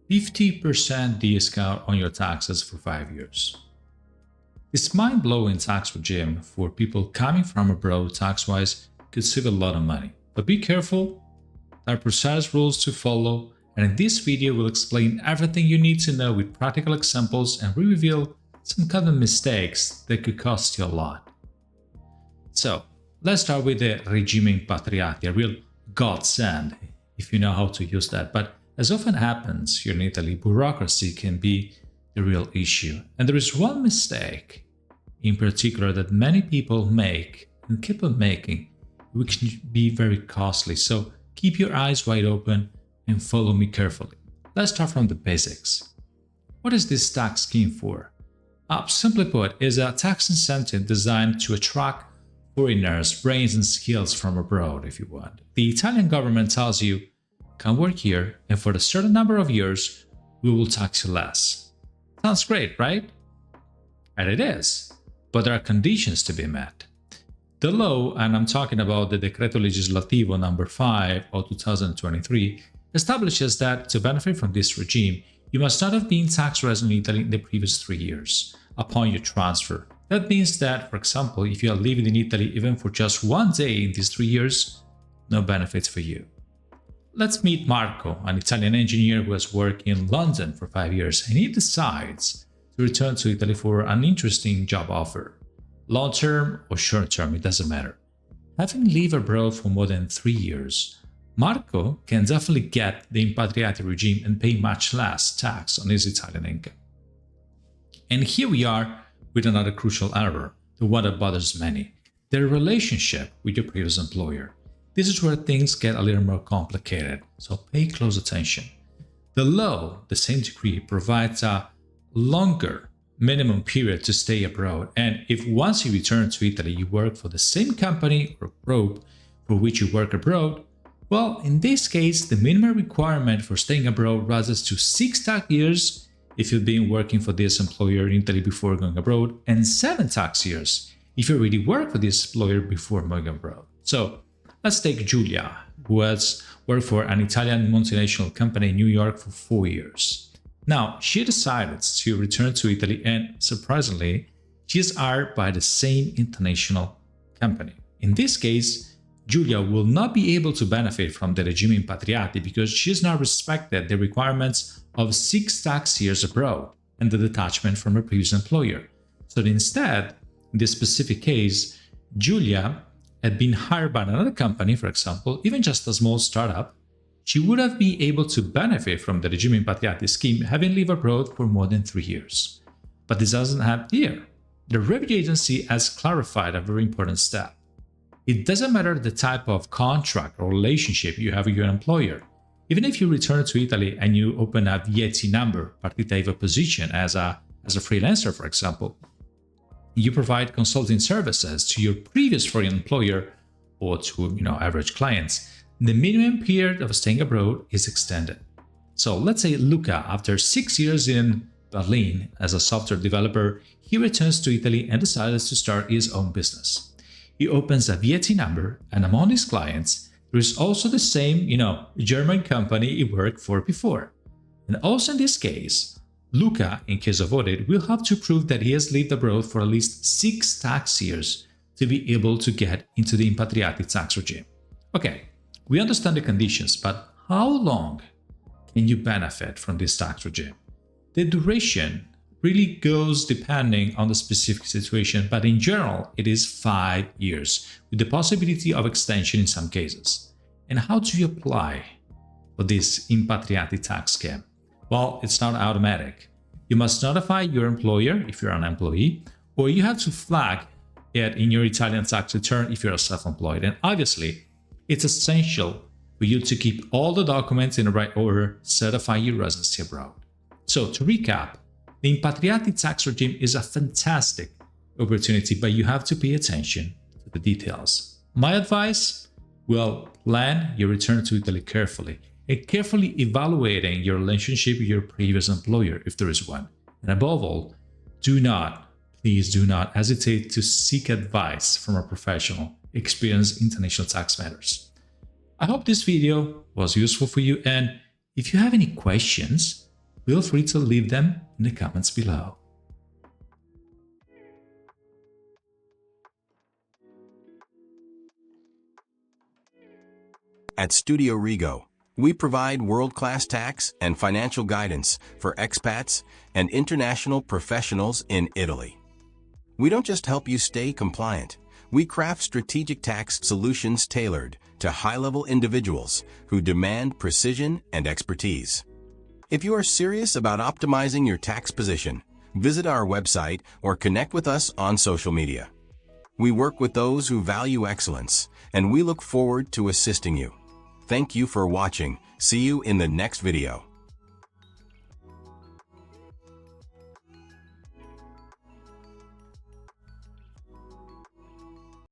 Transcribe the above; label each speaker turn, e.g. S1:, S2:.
S1: 50% discount on your taxes for 5 years. This mind-blowing tax regime for people coming from abroad tax-wise could save a lot of money. But be careful, there are precise rules to follow, and in this video we'll explain everything you need to know with practical examples, and we reveal some common mistakes that could cost you a lot. So, let's start with the regime Impatriati, a real godsend if you know how to use that. But as often happens here in Italy, bureaucracy can be the real issue. And there is one mistake in particular that many people make and keep on making, which can be very costly. So keep your eyes wide open and follow me carefully. Let's start from the basics. What is this tax scheme for? Simply put, is a tax incentive designed to attract foreigners' brains and skills from abroad, if you want. The Italian government tells you, come work here, and for a certain number of years, we will tax you less. Sounds great, right? And it is, but there are conditions to be met. The law, and I'm talking about the Decreto Legislativo number 5 of 2023, establishes that to benefit from this regime, you must not have been tax resident in Italy in the previous 3 years upon your transfer. That means that, for example, if you are living in Italy even for just 1 day in these 3 years, no benefits for you. Let's meet Marco, an Italian engineer who has worked in London for 5 years, and he decides to return to Italy for an interesting job offer. Long-term or short-term, it doesn't matter. Having lived abroad for more than 3 years, Marco can definitely get the Impatriati regime and pay much less tax on his Italian income. And here we are with another crucial error, the one that bothers many: their relationship with your previous employer. This is where things get a little more complicated, so pay close attention. The law, the same decree, provides a longer minimum period to stay abroad, and if once you return to Italy you work for the same company or group for which you work abroad, well, in this case, the minimum requirement for staying abroad rises to 6 tax years if you've been working for this employer in Italy before going abroad, and 7 tax years if you already worked for this employer before going abroad. So, let's take Giulia, who has worked for an Italian multinational company in New York for 4 years. Now, she decided to return to Italy, and surprisingly, she is hired by the same international company. In this case, Giulia will not be able to benefit from the regime Impatriati because she has not respected the requirements of 6 tax years abroad and the detachment from her previous employer. So instead, in this specific case, Giulia had been hired by another company, for example, even just a small startup, she would have been able to benefit from the regime Impatriati scheme having lived abroad for more than 3 years. But this doesn't happen here. The review agency has clarified a very important step. It doesn't matter the type of contract or relationship you have with your employer. Even if you return to Italy and you open a VAT number, partita IVA position as a freelancer, for example, you provide consulting services to your previous foreign employer or to average clients, the minimum period of staying abroad is extended. So let's say Luca, after 6 years in Berlin as a software developer, he returns to Italy and decides to start his own business. He opens a VAT number, and among his clients, there is also the same, German company he worked for before. And also in this case, Luca, in case of audit, will have to prove that he has lived abroad for at least 6 tax years to be able to get into the Impatriati tax regime. Okay, we understand the conditions, but how long can you benefit from this tax regime? The duration really goes depending on the specific situation, but in general, it is 5 years, with the possibility of extension in some cases. And how do you apply for this Impatriati tax scheme? Well, it's not automatic. You must notify your employer if you're an employee, or you have to flag it in your Italian tax return if you're self-employed. And obviously, it's essential for you to keep all the documents in the right order, certify your residency abroad. So to recap, the Impatriati tax regime is a fantastic opportunity, but you have to pay attention to the details. My advice? Well, plan your return to Italy carefully and carefully evaluating your relationship with your previous employer if there is one. And above all, please do not hesitate to seek advice from a professional experienced in international tax matters. I hope this video was useful for you, and if you have any questions, feel free to leave them in the comments below.
S2: At studiorigo, we provide world-class tax and financial guidance for expats and international professionals in Italy. We don't just help you stay compliant. We craft strategic tax solutions tailored to high-level individuals who demand precision and expertise. If you are serious about optimizing your tax position, visit our website or connect with us on social media. We work with those who value excellence, and we look forward to assisting you. Thank you for watching. See you in the next video.